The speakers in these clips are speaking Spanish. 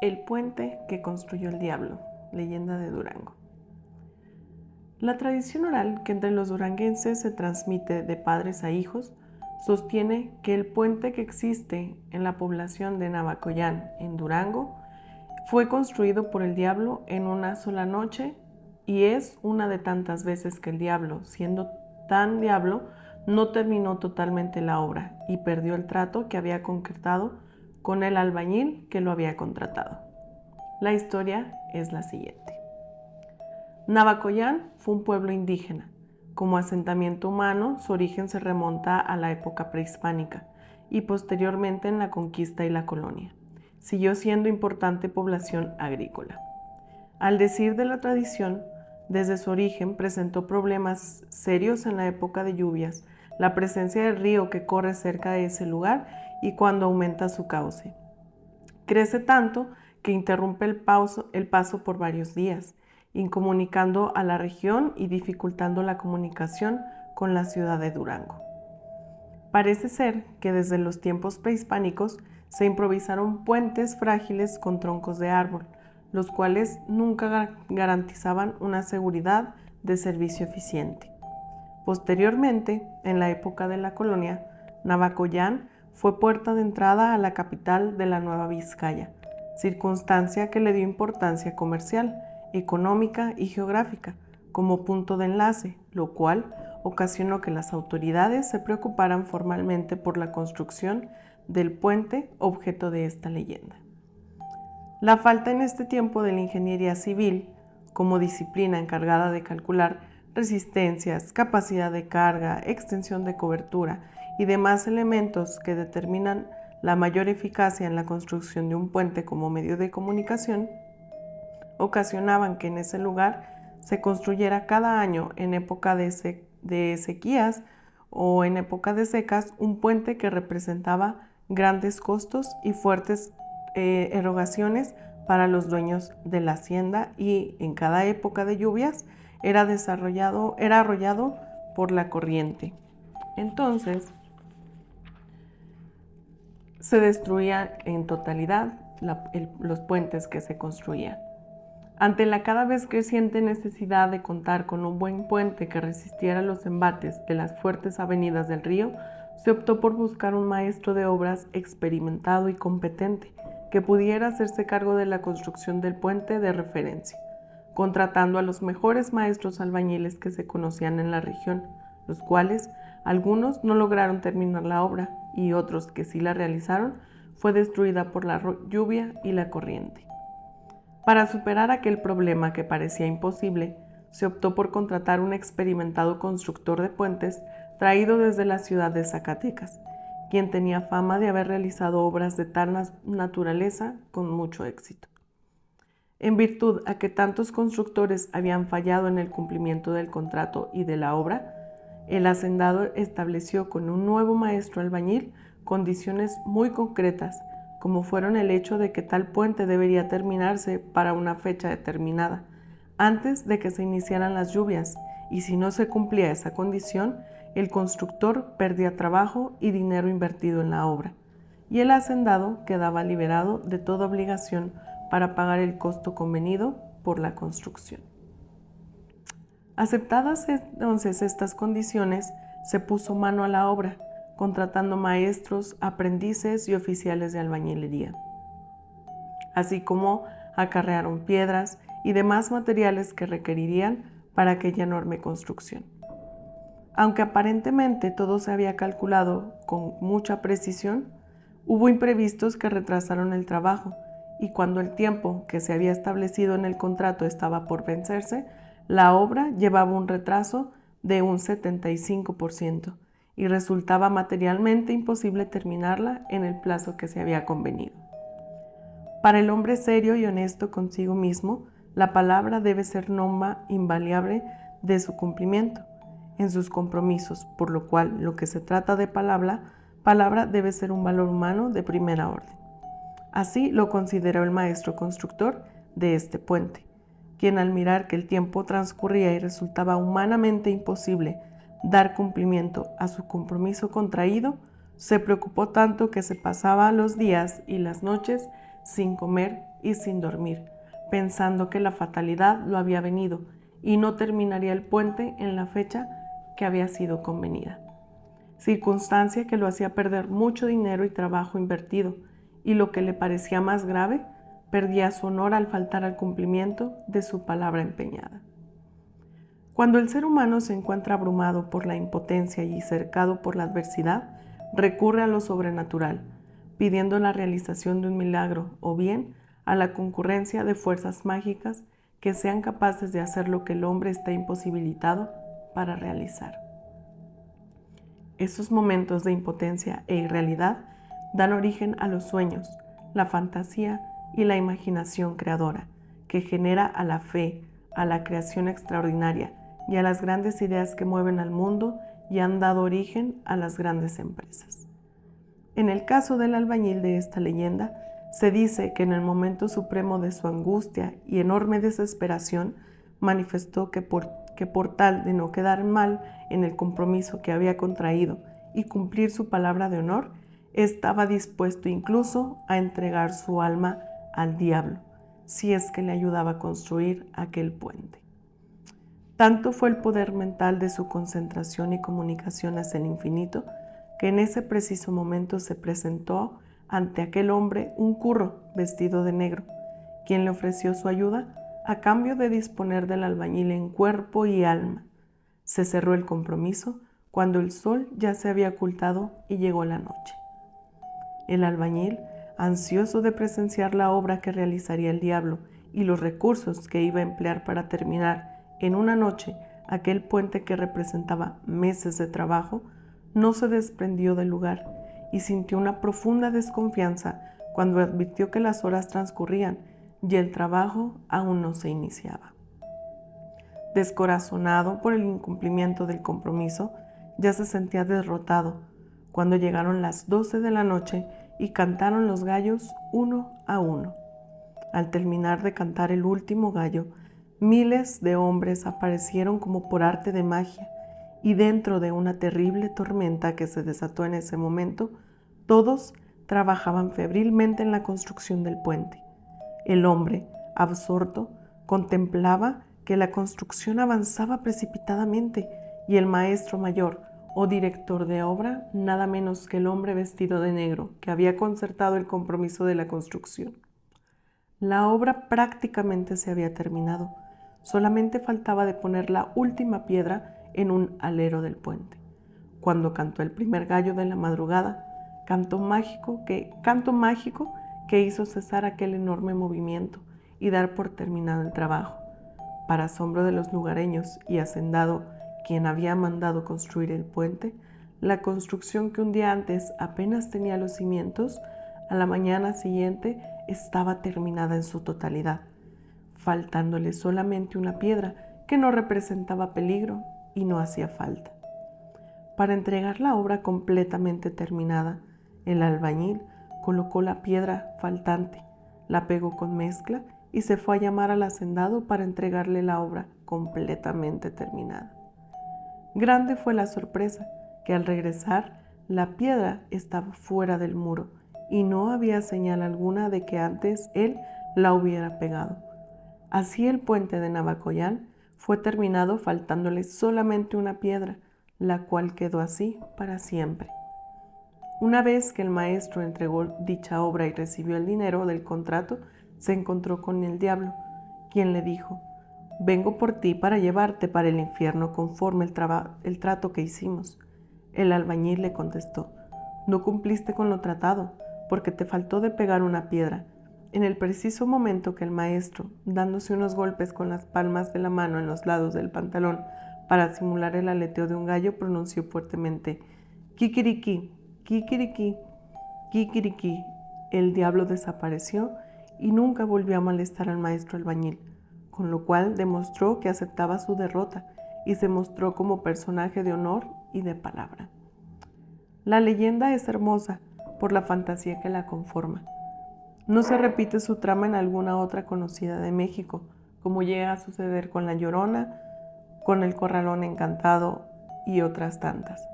El puente que construyó el diablo, leyenda de Durango. La tradición oral que entre los duranguenses se transmite de padres a hijos sostiene que el puente que existe en la población de Navacoyán, en Durango, fue construido por el diablo en una sola noche y es una de tantas veces que el diablo, siendo tan diablo, no terminó totalmente la obra y perdió el trato que había concretado con el albañil que lo había contratado. La historia es la siguiente. Navacoyán fue un pueblo indígena. Como asentamiento humano, su origen se remonta a la época prehispánica y posteriormente en la conquista y la colonia. Siguió siendo importante población agrícola. Al decir de la tradición, desde su origen presentó problemas serios en la época de lluvias, la presencia del río que corre cerca de ese lugar y cuando aumenta su cauce. Crece tanto que interrumpe el paso por varios días, incomunicando a la región y dificultando la comunicación con la ciudad de Durango. Parece ser que desde los tiempos prehispánicos se improvisaron puentes frágiles con troncos de árbol, los cuales nunca garantizaban una seguridad de servicio eficiente. Posteriormente, en la época de la colonia, Navacoyán fue puerta de entrada a la capital de la Nueva Vizcaya, circunstancia que le dio importancia comercial, económica y geográfica como punto de enlace, lo cual ocasionó que las autoridades se preocuparan formalmente por la construcción del puente objeto de esta leyenda. La falta en este tiempo de la ingeniería civil, como disciplina encargada de calcular resistencias, capacidad de carga, extensión de cobertura y demás elementos que determinan la mayor eficacia en la construcción de un puente como medio de comunicación, ocasionaban que en ese lugar se construyera cada año en época de sequías o en época de secas un puente que representaba grandes costos y fuertes erogaciones para los dueños de la hacienda, y en cada época de lluvias era arrollado por la corriente. Entonces, se destruían en totalidad los puentes que se construían. Ante la cada vez creciente necesidad de contar con un buen puente que resistiera los embates de las fuertes avenidas del río, se optó por buscar un maestro de obras experimentado y competente que pudiera hacerse cargo de la construcción del puente de referencia, contratando a los mejores maestros albañiles que se conocían en la región, los cuales algunos no lograron terminar la obra y otros que sí la realizaron fue destruida por la lluvia y la corriente. Para superar aquel problema que parecía imposible, se optó por contratar un experimentado constructor de puentes traído desde la ciudad de Zacatecas, quien tenía fama de haber realizado obras de tal naturaleza con mucho éxito. En virtud a que tantos constructores habían fallado en el cumplimiento del contrato y de la obra, el hacendado estableció con un nuevo maestro albañil condiciones muy concretas, como fueron el hecho de que tal puente debería terminarse para una fecha determinada, antes de que se iniciaran las lluvias, y si no se cumplía esa condición, el constructor perdía trabajo y dinero invertido en la obra, y el hacendado quedaba liberado de toda obligación para pagar el costo convenido por la construcción. Aceptadas entonces estas condiciones, se puso mano a la obra, contratando maestros, aprendices y oficiales de albañilería, así como acarrearon piedras y demás materiales que requerirían para aquella enorme construcción. Aunque aparentemente todo se había calculado con mucha precisión, hubo imprevistos que retrasaron el trabajo, y cuando el tiempo que se había establecido en el contrato estaba por vencerse, la obra llevaba un retraso de un 75% y resultaba materialmente imposible terminarla en el plazo que se había convenido. Para el hombre serio y honesto consigo mismo, la palabra debe ser norma invariable de su cumplimiento en sus compromisos, por lo cual lo que se trata de palabra debe ser un valor humano de primera orden. Así lo consideró el maestro constructor de este puente, quien al mirar que el tiempo transcurría y resultaba humanamente imposible dar cumplimiento a su compromiso contraído, se preocupó tanto que se pasaba los días y las noches sin comer y sin dormir, pensando que la fatalidad lo había venido y no terminaría el puente en la fecha que había sido convenida. Circunstancia que lo hacía perder mucho dinero y trabajo invertido, y lo que le parecía más grave, perdía su honor al faltar al cumplimiento de su palabra empeñada. Cuando el ser humano se encuentra abrumado por la impotencia y cercado por la adversidad, recurre a lo sobrenatural, pidiendo la realización de un milagro o bien a la concurrencia de fuerzas mágicas que sean capaces de hacer lo que el hombre está imposibilitado para realizar. Esos momentos de impotencia e irrealidad dan origen a los sueños, la fantasía y la imaginación creadora, que genera a la fe, a la creación extraordinaria y a las grandes ideas que mueven al mundo y han dado origen a las grandes empresas. En el caso del albañil de esta leyenda, se dice que en el momento supremo de su angustia y enorme desesperación, manifestó que por tal de no quedar mal en el compromiso que había contraído y cumplir su palabra de honor, estaba dispuesto incluso a entregar su alma al diablo, si es que le ayudaba a construir aquel puente. Tanto fue el poder mental de su concentración y comunicación hacia el infinito, que en ese preciso momento se presentó ante aquel hombre un curro vestido de negro, quien le ofreció su ayuda a cambio de disponer del albañil en cuerpo y alma. Se cerró el compromiso cuando el sol ya se había ocultado y llegó la noche. El albañil, ansioso de presenciar la obra que realizaría el diablo y los recursos que iba a emplear para terminar en una noche aquel puente que representaba meses de trabajo, no se desprendió del lugar y sintió una profunda desconfianza cuando advirtió que las horas transcurrían y el trabajo aún no se iniciaba. Descorazonado por el incumplimiento del compromiso, ya se sentía derrotado cuando llegaron las 12 de la noche y cantaron los gallos uno a uno. Al terminar de cantar el último gallo, miles de hombres aparecieron como por arte de magia, y dentro de una terrible tormenta que se desató en ese momento, todos trabajaban febrilmente en la construcción del puente. El hombre, absorto, contemplaba que la construcción avanzaba precipitadamente y el maestro mayor o director de obra, nada menos que el hombre vestido de negro que había concertado el compromiso de la construcción. La obra prácticamente se había terminado, solamente faltaba de poner la última piedra en un alero del puente. Cuando cantó el primer gallo de la madrugada, canto mágico que hizo cesar aquel enorme movimiento y dar por terminado el trabajo. Para asombro de los lugareños y hacendado quien había mandado construir el puente, la construcción que un día antes apenas tenía los cimientos, a la mañana siguiente estaba terminada en su totalidad, faltándole solamente una piedra que no representaba peligro y no hacía falta. Para entregar la obra completamente terminada, el albañil colocó la piedra faltante, la pegó con mezcla y se fue a llamar al hacendado para entregarle la obra completamente terminada. Grande fue la sorpresa que al regresar la piedra estaba fuera del muro y no había señal alguna de que antes él la hubiera pegado. Así el puente de Navacoyán fue terminado faltándole solamente una piedra, la cual quedó así para siempre. Una vez que el maestro entregó dicha obra y recibió el dinero del contrato, se encontró con el diablo, quien le dijo: «Vengo por ti para llevarte para el infierno conforme el trato que hicimos». El albañil le contestó: «No cumpliste con lo tratado, porque te faltó de pegar una piedra». En el preciso momento que el maestro, dándose unos golpes con las palmas de la mano en los lados del pantalón para simular el aleteo de un gallo, pronunció fuertemente: «Kikiriki, kikiriki, kikiriki». El diablo desapareció y nunca volvió a molestar al maestro albañil, con lo cual demostró que aceptaba su derrota y se mostró como personaje de honor y de palabra. La leyenda es hermosa por la fantasía que la conforma. No se repite su trama en alguna otra conocida de México, como llega a suceder con La Llorona, con El Corralón Encantado y otras tantas,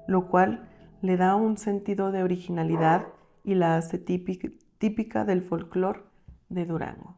lo cual le da un sentido de originalidad y la hace típica del folclore de Durango.